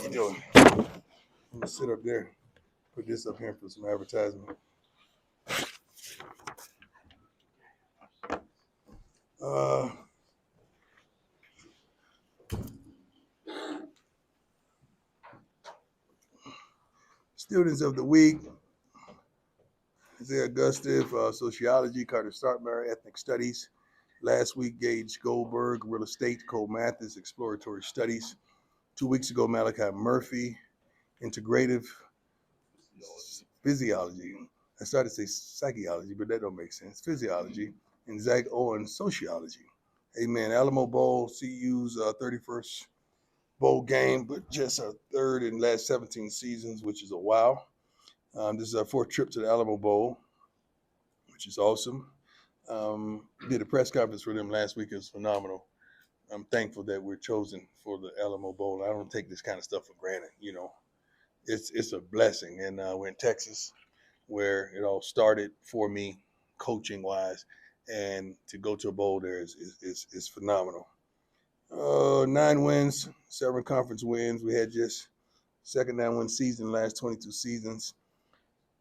you doing? I'm gonna sit up there, put this up here for some advertisement. Students of the week: Isaiah Gustav, sociology; Carter Startmeyer, ethnic studies. Last week, Gage Goldberg, real estate; Cole Mathis, exploratory studies. 2 weeks ago, Malachi Murphy, integrative physiology. I started to say psychology, but that don't make sense. Physiology. And Zach Owen, sociology. Amen. Alamo Bowl, CU's 31st bowl game, but just our third in the last 17 seasons, which is a wow. This is our fourth trip to the Alamo Bowl, which is awesome. Did a press conference for them last week. It was phenomenal. I'm thankful that we're chosen for the Alamo Bowl. I don't take this kind of stuff for granted. You know, it's a blessing. And we're in Texas, where it all started for me, coaching wise, and to go to a bowl there is phenomenal. 9 wins, 7 conference wins. We had just second 9-win season in the last 22 seasons.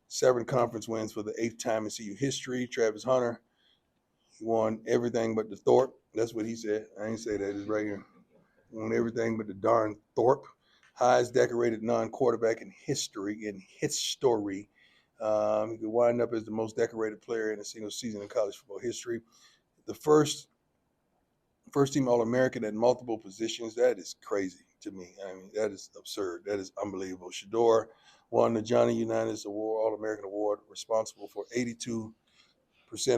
7 conference wins for the 8th time in CU history. Travis Hunter, he won everything but the Thorpe. That's what he said. I ain't say that. It's right here. He won everything but the darn Thorpe. Highest decorated non-quarterback in history. He could wind up as the most decorated player in a single season in college football history. The first team All-American at multiple positions. That is crazy to me. I mean, that is absurd. That is unbelievable. Shador won the Johnny Unitas Award, All-American Award, responsible for 82%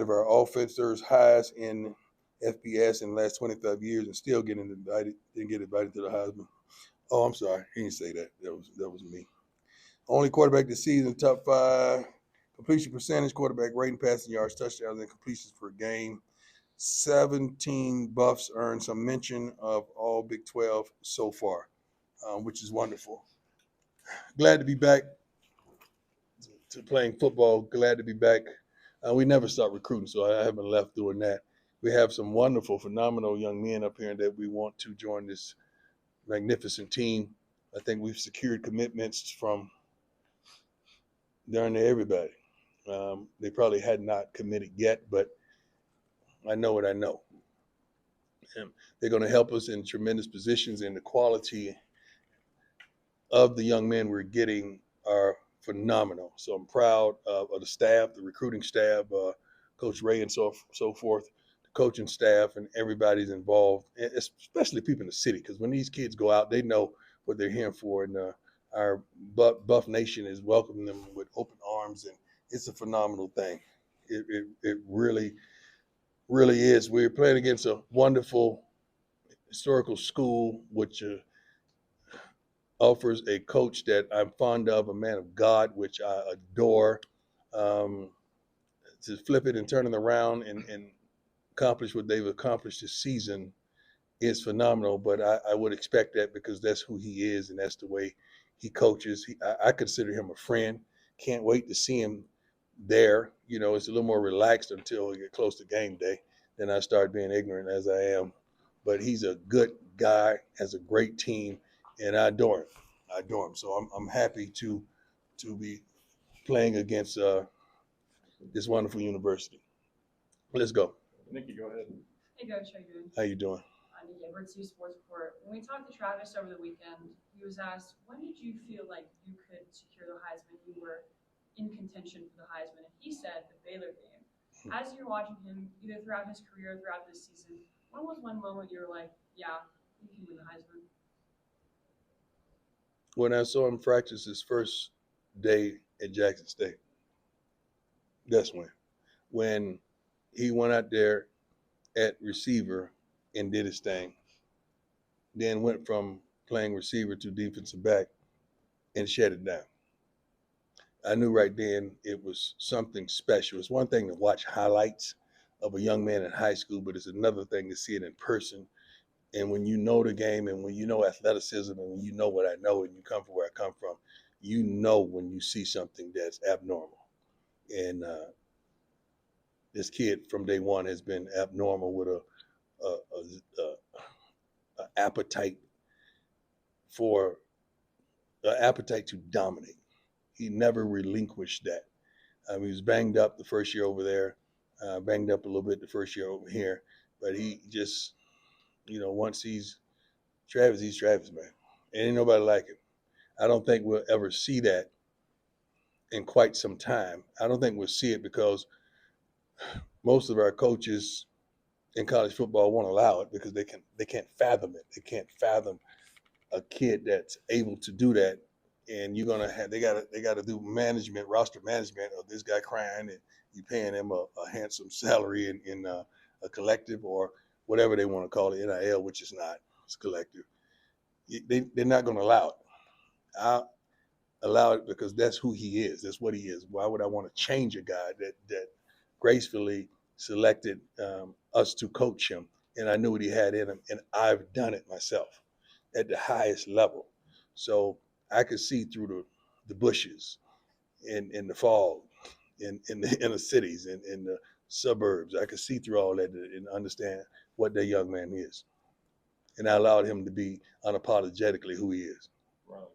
of our offenses, highest in FBS in the last 25 years, and still didn't get invited to the Heisman. Oh, I'm sorry. He didn't say that. That was me. Only quarterback this season, top 5 completion percentage, quarterback rating, passing yards, touchdowns, and completions per game. 17 Buffs earned some mention of all Big 12 so far, which is wonderful. Glad to be back to playing football. Glad to be back. We never stop recruiting, so I haven't left doing that. We have some wonderful, phenomenal young men up here that we want to join this magnificent team. I think we've secured commitments from darn near everybody. They probably had not committed yet, but I know what I know. And they're going to help us in tremendous positions, and the quality of the young men we're getting are phenomenal. So I'm proud of the staff, the recruiting staff, Coach Ray and so forth, the coaching staff, and everybody's involved, especially people in the city, because when these kids go out, they know what they're here for, and our Buff Nation is welcoming them with open arms, and it's a phenomenal thing. It really, really is. We're playing against a wonderful historical school, which offers a coach that I'm fond of, a man of God, which I adore. To flip it and turn it around and accomplish what they've accomplished this season is phenomenal. But I would expect that because that's who he is and that's the way he coaches. I consider him a friend. Can't wait to see him there. You know, it's a little more relaxed until we get close to game day. Then I start being ignorant as I am. But he's a good guy, has a great team, and I adore him. So I'm happy to be playing against this wonderful university. Let's go. Nikki, go ahead. Hey, Coach, how you doing? How you doing? Nikki, Edward C. Sports Report. When we talked to Travis over the weekend, he was asked, when did you feel like you could secure the Heisman? You were in contention for the Heisman. And he said the Baylor game. As you're watching him, either throughout his career, throughout this season, when was one moment you were like, yeah, you can win the Heisman? When I saw him practice his first day at Jackson State. That's when he went out there at receiver and did his thing, then went from playing receiver to defensive back and shut it down. I knew right then it was something special. It's one thing to watch highlights of a young man in high school, but it's another thing to see it in person. And when you know the game and when you know athleticism and when you know what I know and you come from where I come from, you know when you see something that's abnormal. And this kid from day one has been abnormal with a appetite for an appetite to dominate. He never relinquished that. He was banged up the first year over there, banged up a little bit the first year over here, but he just, once he's Travis, man. Ain't nobody like him. I don't think we'll ever see that in quite some time. I don't think we'll see it because most of our coaches in college football won't allow it because they can't fathom it. They can't fathom a kid that's able to do that. And you're gonna have they gotta do roster management of this guy crying, and you paying him a handsome salary in a collective or whatever they want to call it, NIL, which is not, it's collective. They're not gonna allow it. I'll allow it because that's who he is. That's what he is. Why would I want to change a guy that gracefully selected us to coach him, and I knew what he had in him, and I've done it myself at the highest level. So I could see through the bushes in the fog, in the inner cities, in the suburbs. I could see through all that and understand what that young man is. And I allowed him to be unapologetically who he is. Ron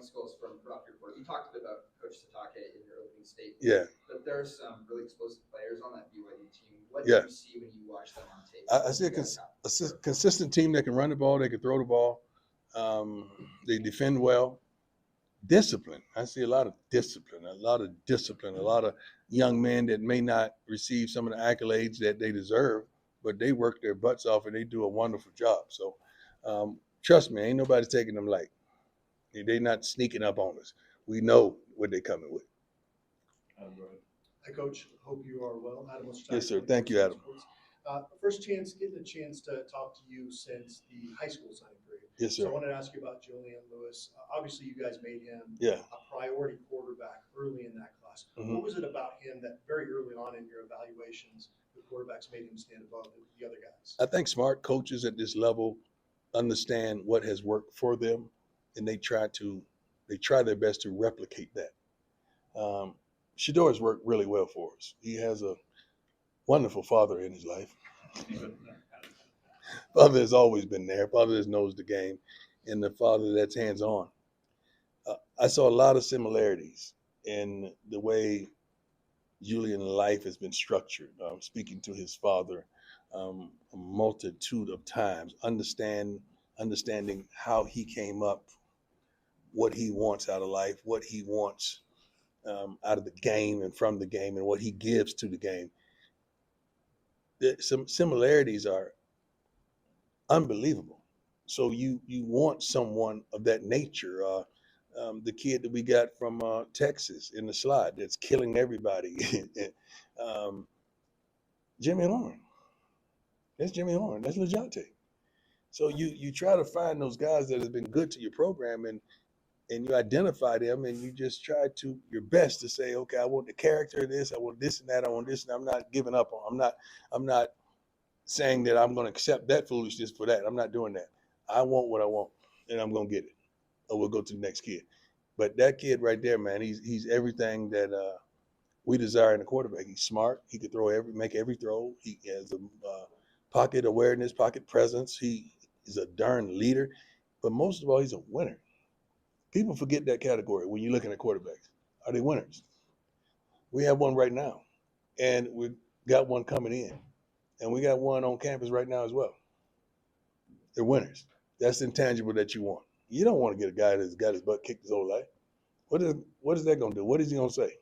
Scholes from Rock Report. You talked about Coach Satake in your opening statement. Yeah. But there are some really explosive players on that BYU team. What Yeah. do you see when you watch them on tape? I see a consistent team that can run the ball, they can throw the ball, they defend well. Discipline. I see a lot of discipline, a lot of young men that may not receive some of the accolades that they deserve, but they work their butts off and they do a wonderful job. So trust me, ain't nobody taking them light. They're not sneaking up on us. We know what they're coming with. Hi, Coach. Hope you are well. Adam, yes, sir. Thank you, Adam. Getting a chance to talk to you since the high school signing period. Yes, sir. So I wanted to ask you about Julian Lewis. Obviously, you guys made him a priority quarterback early in that class. Mm-hmm. What was it about him that very early on in your evaluations, the quarterbacks made him stand above the other guys? I think smart coaches at this level understand what has worked for them, and they try their best to replicate that. Shador's worked really well for us. He has a wonderful father in his life. Father has always been there. Father that knows the game, and the father that's hands-on. I saw a lot of similarities in the way Julian's life has been structured. Speaking to his father a multitude of times, understanding how he came up, what he wants out of life, what he wants out of the game and from the game, and what he gives to the game. Some similarities are unbelievable. So you want someone of that nature. The kid that we got from Texas in the slot that's killing everybody, Jimmy Horn. That's Jimmy Horn. That's LeJontay. So you try to find those guys that have been good to your program, and you identify them, and you just try to your best to say, okay, I want the character of this, I want this and that, I want this, and I'm not giving up on. I'm not saying that I'm going to accept that foolishness for that. I'm not doing that. I want what I want, and I'm going to get it, or we'll go to the next kid. But that kid right there, man, he's everything that we desire in a quarterback. He's smart. He could make every throw. He has a pocket awareness, pocket presence. He is a darn leader. But most of all, he's a winner. People forget that category when you're looking at quarterbacks. Are they winners? We have one right now, and we got one coming in, and we got one on campus right now as well. They're winners. That's the intangible that you want. You don't want to get a guy that's got his butt kicked his whole life. What is that going to do? What is he going to say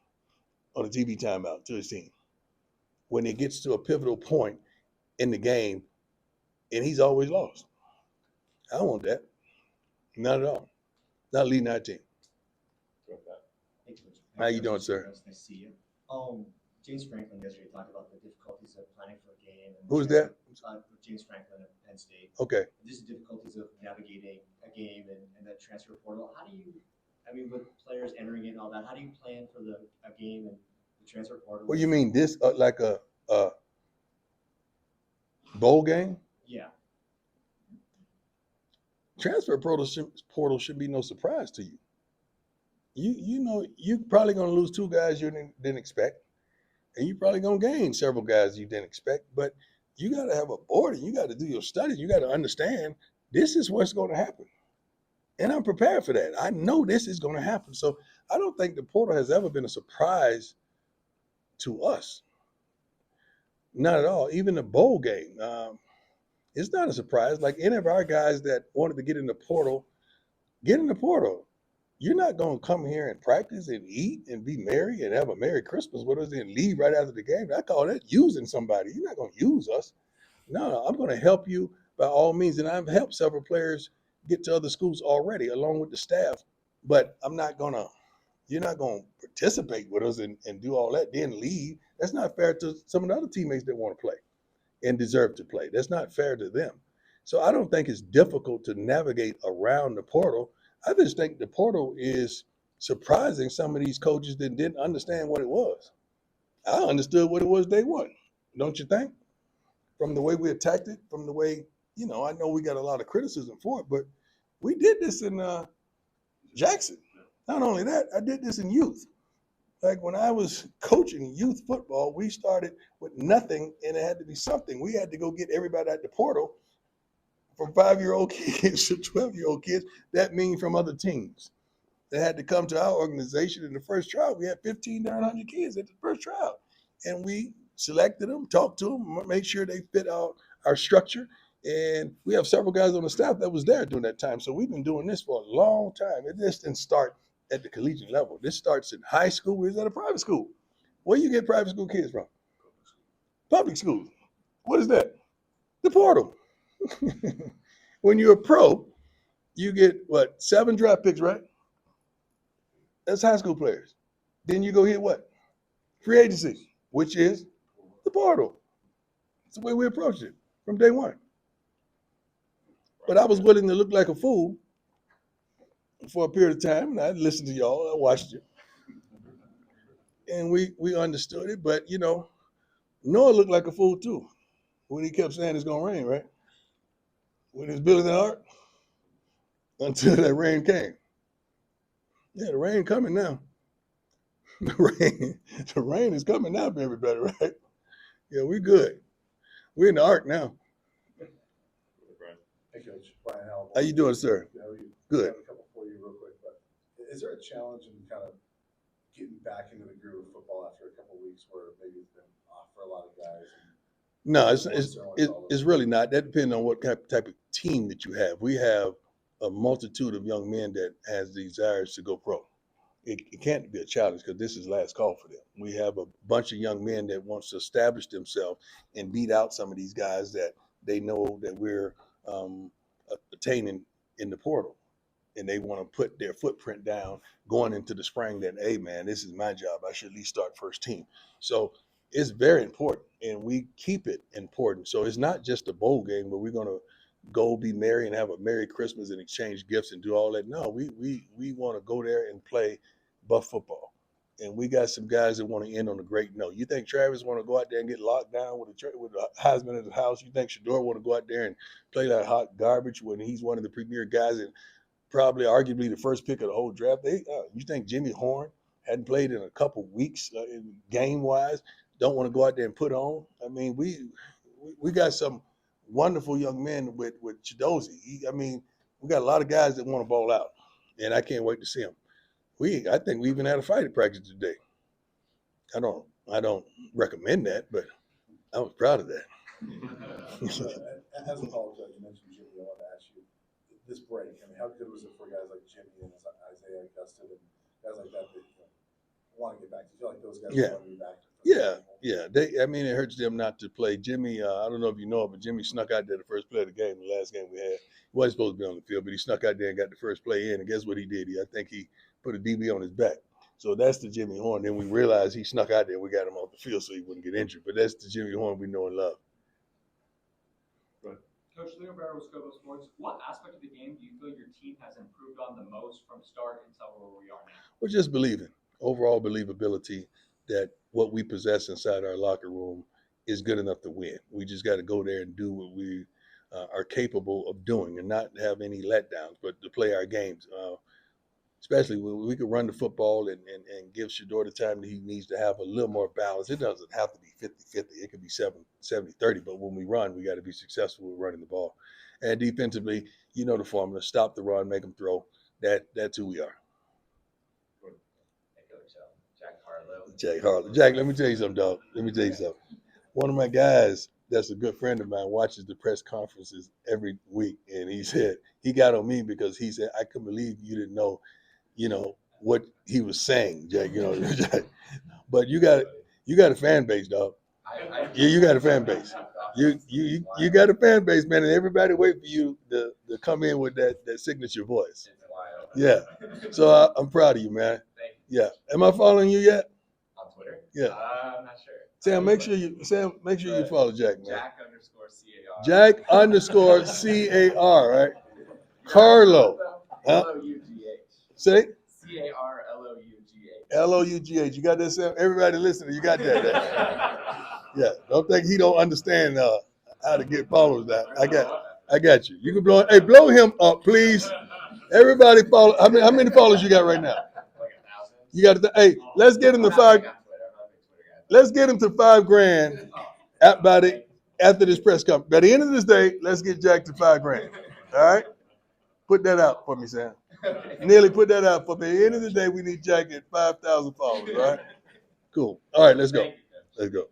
on a TV timeout to his team when it gets to a pivotal point in the game and he's always lost? I don't want that. Not at all. Not leading our team. How you doing, sir? Nice to see you. James Franklin yesterday talked about the difficulties of planning for a game. Who's that? James Franklin at Penn State. Okay. Just the difficulties of navigating a game and that transfer portal. How do you, with players entering it and all that, how do you plan for a game and the transfer portal? What do you mean, this like a bowl game? Yeah. Transfer portal should be no surprise to you. You know you're probably going to lose two guys you didn't expect, and you're probably going to gain several guys you didn't expect. But you got to have a board, and you got to do your study. You got to understand this is what's going to happen. And I'm prepared for that. I know this is going to happen. So I don't think the portal has ever been a surprise to us. Not at all. Even the bowl game, it's not a surprise. Like any of our guys that wanted to get in the portal, get in the portal. You're not going to come here and practice and eat and be merry and have a Merry Christmas with us and leave right after the game. I call that using somebody. You're not going to use us. No, I'm going to help you by all means. And I've helped several players get to other schools already along with the staff. But you're not going to participate with us and do all that, then leave. That's not fair to some of the other teammates that want to play and deserve to play. That's not fair to them. So I don't think it's difficult to navigate around the portal. I just think the portal is surprising some of these coaches that didn't understand what it was. I understood what it was day one. Don't you think? From the way we attacked it, from the way, I know we got a lot of criticism for it, but we did this in Jackson. Not only that, I did this in youth. Like when I was coaching youth football, we started with nothing and it had to be something. We had to go get everybody at the portal from 5-year-old kids to 12-year-old kids. That means from other teams. They had to come to our organization in the first trial. We had 1,500 kids at the first trial. And we selected them, talked to them, make sure they fit our structure. And we have several guys on the staff that was there during that time. So we've been doing this for a long time. It just didn't start at the collegiate level. This starts in high school. We was at a private school. Where you get private school kids from? Public school. What is that? The portal. When you're a pro, you get 7 draft picks, right? That's high school players. Then you go hit what? Free agency, which is the portal. That's the way we approached it from day one. But I was willing to look like a fool for a period of time, and I listened to y'all. I watched it, and we understood it. But Noah looked like a fool too when he kept saying it's gonna rain, right? When he was building the ark, until that rain came. Yeah, the rain coming now. The rain is coming now for everybody, right? Yeah, we good. We're in the ark now. Hey, Coach, Brian Alamo. How you doing, sir? How are you? Good. I have a couple for you real quick, but is there a challenge in kind of getting back into the groove of football after a couple of weeks where maybe it's been off for a lot of guys? No, it's really not. That depends on what type of team that you have. We have a multitude of young men that has desires to go pro. It can't be a challenge because this is last call for them. We have a bunch of young men that wants to establish themselves and beat out some of these guys that they know that we're attaining in the portal. And they want to put their footprint down going into the spring that, hey, man, this is my job. I should at least start first team. So it's very important, and we keep it important. So it's not just a bowl game where we're going to go be merry and have a Merry Christmas and exchange gifts and do all that. No, we want to go there and play buff football. And we got some guys that want to end on a great note. You think Travis want to go out there and get locked down with a Heisman at his house? You think Shador want to go out there and play that hot garbage when he's one of the premier guys and probably arguably the first pick of the whole draft? You think Jimmy Horn hadn't played in a couple weeks game-wise, don't want to go out there and put on? I mean, we got some wonderful young men with Chidozie. We got a lot of guys that want to ball out, and I can't wait to see them. I think we even had a fight at practice today. I don't recommend that, but I was proud of that. As a college judge, you mentioned Jimmy. I want to ask you this break. How good was it for guys like Jimmy and Isaiah Augustin and guys like that want to get back? Do you feel like those guys want to be back? Yeah. It hurts them not to play. Jimmy, I don't know if you know it, but Jimmy snuck out there the first play of the game, the last game we had. He wasn't supposed to be on the field, but he snuck out there and got the first play in. And guess what he did? I think he put a DB on his back. So that's the Jimmy Horn. Then we realized he snuck out there and we got him off the field so he wouldn't get injured. But that's the Jimmy Horn we know and love. Coach Leo Barrow with Scobo Sports, what aspect of the game do you feel your team has improved on the most from start until where we are now? We're just believing, overall believability that what we possess inside our locker room is good enough to win. We just got to go there and do what we are capable of doing and not have any letdowns, but to play our games. Especially when we could run the football and give Shador the time that he needs to have a little more balance. It doesn't have to be 50-50. It could be 70-30. But when we run, we got to be successful with running the ball. And defensively, you know the formula: stop the run, make them throw. That's who we are. Hey, Coach, Jack Harlow. Jack Harlow. Jack, let me tell you something, dog. Let me tell you something. One of my guys that's a good friend of mine watches the press conferences every week, and he said he got on me because he said, I couldn't believe you didn't know, what he was saying, Jack. Jack. But you got a fan base, dog. Yeah, you got a fan base. You got a fan base, man, and everybody wait for you to come in with that signature voice. Yeah. So I'm proud of you, man. Yeah. Am I following you yet? On Twitter? Yeah. I'm not sure. Sam, make sure you follow Jack, man. Jack_CAR. Jack_CAR, right? Carlo. Huh? Lough. Say CARLOUGH. LOUGH. You got that, Sam? Everybody listening, you got that. Yeah. Don't think he don't understand how to get followers. That I got you. You can blow him up, please. Everybody follow. How many followers you got right now? Like 1,000. You got to. Hey, let's get him to five. Let's get him to $5,000 after this press conference. By the end of this day, let's get Jack to $5,000. All right? Put that out for me, Sam. Nearly put that out for me. At the end of the day, we need Jack at 5,000 followers. All right? Cool. All right, let's go. Let's go.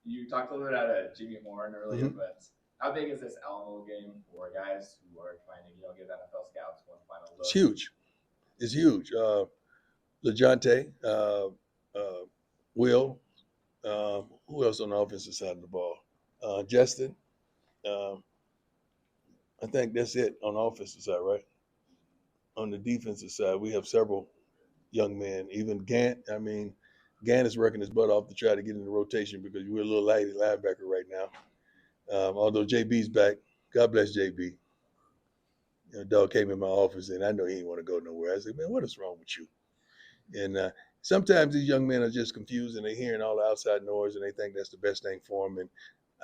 You talked a little bit about Jimmy Warren earlier, but how big is this Alamo game for guys who are trying to, give NFL scouts one final look? It's huge. It's huge. LeJounte, Will, who else on the offensive side of the ball? Justin. I think that's it on the offensive side, right? On the defensive side, we have several young men. Even Gant. I mean, Gant is working his butt off to try to get in the rotation because we're a little light at linebacker right now. Although JB's back. God bless JB. Dog came in my office and I know he didn't want to go nowhere. I said, man, what is wrong with you? And sometimes these young men are just confused and they're hearing all the outside noise and they think that's the best thing for them. And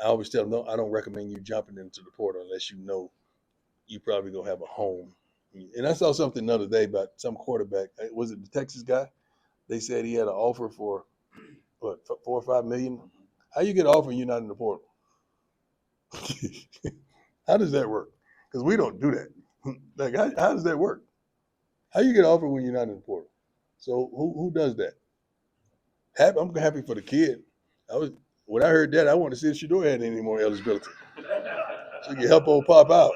I always tell them, no, I don't recommend you jumping into the portal unless you know you probably going to have a home. And I saw something the other day about some quarterback. Was it the Texas guy? They said he had an offer for, what, $4 or $5 million? How you get an offer and you're not in the portal? How does that work? Because we don't do that. Like, how does that work? How you get an offer when you're not in the portal? So who does that? I'm happy for the kid. When I heard that, I wanted to see if Shador had any more eligibility. So you can help old Pop out.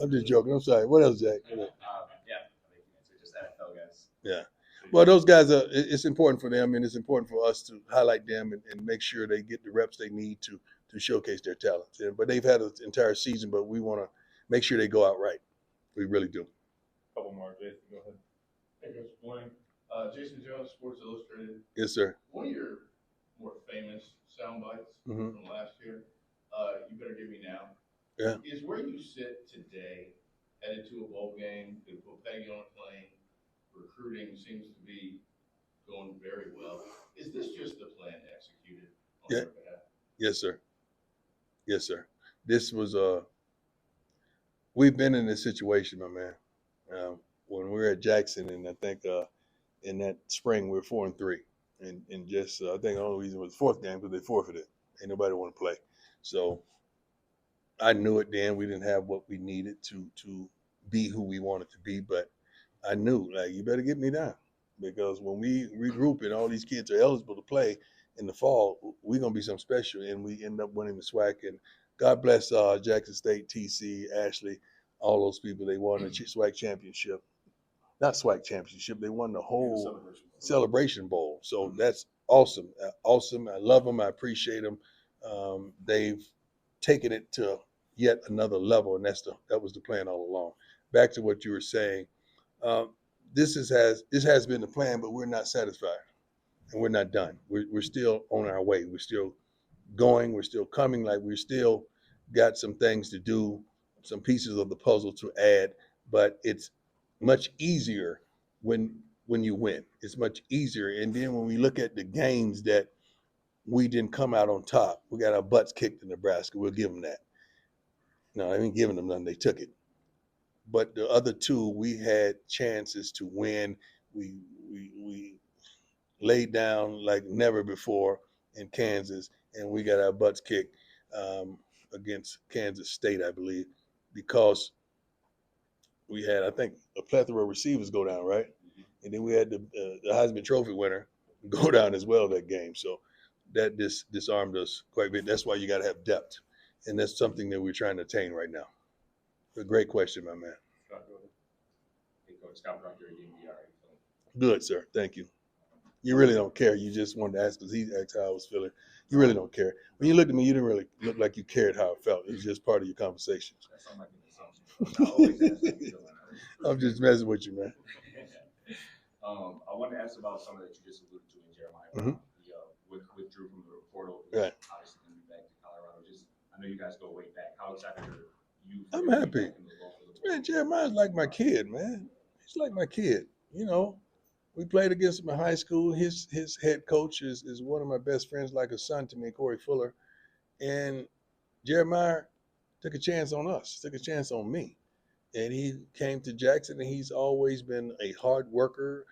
I'm just joking. I'm sorry. What else, Jack? Yeah, I think you answered just NFL guys. Yeah. Well, those guys it's important for them and it's important for us to highlight them and make sure they get the reps they need to showcase their talents. But they've had an entire season, but we want to make sure they go out right. We really do. Couple more, Jason. Go ahead. Hey, good morning. Jason Jones, Sports Illustrated. Yes, sir. One of your more famous sound bites from last year, You Better Give Me Now, is where you sit today, headed to a bowl game, could put Peggy on a plane, recruiting seems to be going very well. Is this just the plan executed on your behalf? Yes, sir. Yes, sir. This was we've been in this situation, my man. When we were at Jackson, and I think in that spring we were 4-3, and just I think the only reason was the fourth game because they forfeited. Ain't nobody want to play, so I knew it then. We didn't have what we needed to be who we wanted to be, but I knew, like, you better get me down because when we regroup and all these kids are eligible to play in the fall, we're gonna be something special, and we end up winning the SWAC. And God bless Jackson State, TC, Ashley, all those people. They won the SWAC championship. Not SWAC championship. They won the whole Celebration Bowl. So that's awesome. Awesome. I love them. I appreciate them. They've taken it to yet another level, and that was the plan all along. Back to what you were saying. This has been the plan, but we're not satisfied, and we're not done. We're still on our way. We're still going. We're still coming. Like, we're still got some things to do, some pieces of the puzzle to add. But it's much easier when you win. It's much easier. And then when we look at the games that we didn't come out on top, we got our butts kicked in Nebraska. We'll give them that. No, I ain't giving them nothing. They took it. But the other two, we had chances to win. We laid down like never before in Kansas, and we got our butts kicked. against Kansas State, I believe, because we had, I think, a plethora of receivers go down, right? And then we had the Heisman Trophy winner go down as well that game. So that disarmed us quite a bit. That's why you got to have depth. And that's something that we're trying to attain right now. A great question, my man. Hey, Coach Scott Brown here at DMV. Good, sir. Thank you. You really don't care. You just wanted to ask because he asked how I was feeling. You really don't care. When you looked at me, you didn't really look like you cared how I felt. It was just part of your conversation. That sounds like an assumption. I always ask how you feel. I'm just messing with you, man. I wanted to ask about something that you just alluded to in Jeremiah. Mhm. He withdrew from the portal. Right. Obviously, going to be back to Colorado. I know you guys go way back. How excited are you? I'm happy. Man, Jeremiah's like my kid, man. He's like my kid. You know, we played against him in high school. His head coach is one of my best friends, like a son to me, Corey Fuller. And Jeremiah took a chance on us, took a chance on me. And he came to Jackson, and he's always been a hard worker,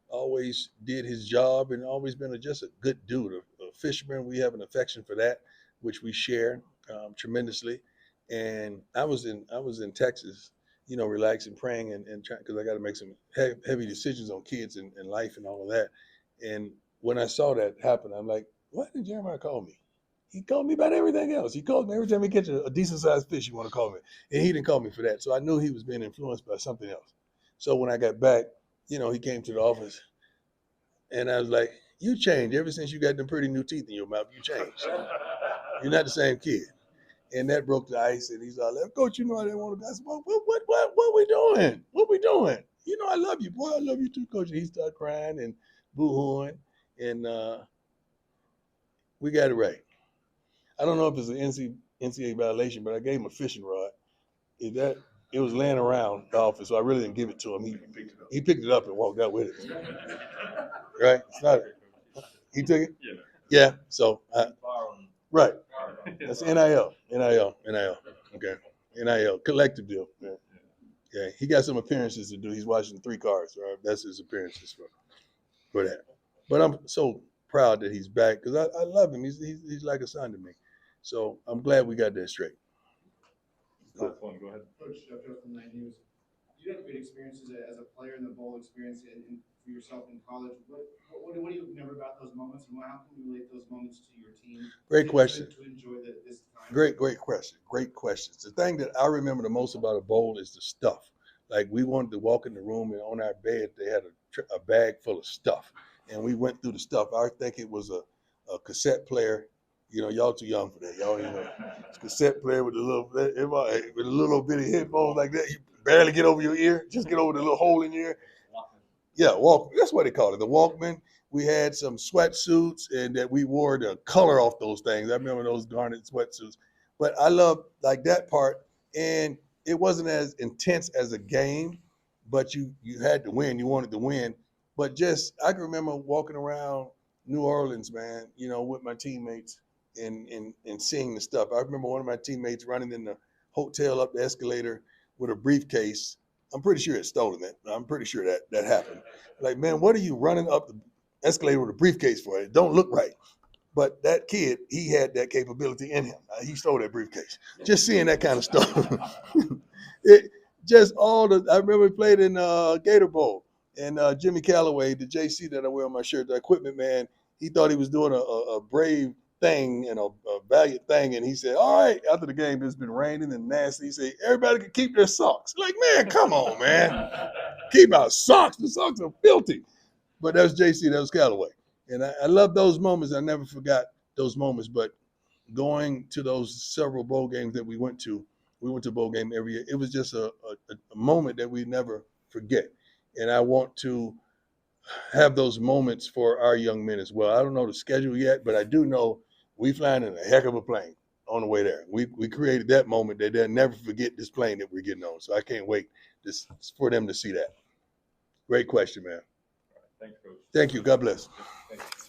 always did his job, and always been just a good dude, a fisherman. We have an affection for that, which we share tremendously. And I was in Texas, you know, relaxing, praying, and trying, because I got to make some heavy decisions on kids and life and all of that. And when I saw that happen, I'm like, why did Jeremiah call me? He called me about everything else. He called me every time he catch a decent-sized fish, you want to call me. And he didn't call me for that. So I knew he was being influenced by something else. So when I got back, you know, he came to the office, and I was like, you changed. Ever since you got them pretty new teeth in your mouth, you changed. You're not the same kid. And that broke the ice, and he's all like, Coach, you know I didn't want to go. I said, what we doing? What we doing? You know I love you. Boy, I love you too, Coach. And he started crying and boo-hooing, and we got it right. I don't know if it's an NCAA violation, but I gave him a fishing rod. It was laying around the office, so I really didn't give it to him. He picked it up and walked out with it. Right? It's not. He took it? Yeah. So, right. That's NIL. Okay. NIL. Collective deal. Yeah. He got some appearances to do. He's watching 3 cars, right? That's his appearances for that. But I'm so proud that he's back because I love him. He's like a son to me. So I'm glad we got that straight. Last one, go ahead. Coach Joe from 9 News. You had great experiences as a player in the bowl experience and for yourself in college. What do you remember about those moments, and how can you relate those moments to your team? Great question. To enjoy this time. Great question. Great questions. The thing that I remember the most about a bowl is the stuff. Like we wanted to walk in the room, and on our bed they had a bag full of stuff, and we went through the stuff. I think it was a cassette player. You know, y'all too young for that. Y'all, you know, it's a cassette player with a little bitty headphones like that. You barely get over your ear. Just get over the little hole in your ear. Yeah, Walkman. That's what they call it, the Walkman. We had some sweatsuits, and that we wore the color off those things. I remember those garnet sweatsuits. But I love like that part, and it wasn't as intense as a game, but you had to win. You wanted to win. But just I can remember walking around New Orleans, man, you know, with my teammates and seeing the stuff. I remember one of my teammates running in the hotel up the escalator with a briefcase. I'm pretty sure it stolen it. I'm pretty sure that happened. Like, man, what are you running up the escalator with a briefcase for? It don't look right. But that kid, he had that capability in him. He stole that briefcase. Just seeing that kind of stuff. I remember we played in Gator Bowl, and Jimmy Calloway, the JC that I wear on my shirt, the equipment man, he thought he was doing a brave thing and a valiant thing, and he said, all right, after the game, it's been raining and nasty. He said, everybody can keep their socks. Like, man, come on, man. Keep our socks. The socks are filthy. But that was JC, that was Calloway. And I love those moments. I never forgot those moments. But going to those several bowl games that we went to bowl game every year. It was just a moment that we never forget. And I want to have those moments for our young men as well. I don't know the schedule yet, but I do know we flying in a heck of a plane on the way there. We created that moment that they'll never forget this plane that we're getting on. So I can't wait for them to see that. Great question, man. Thanks, Coach. Thank you. God bless. Thank you.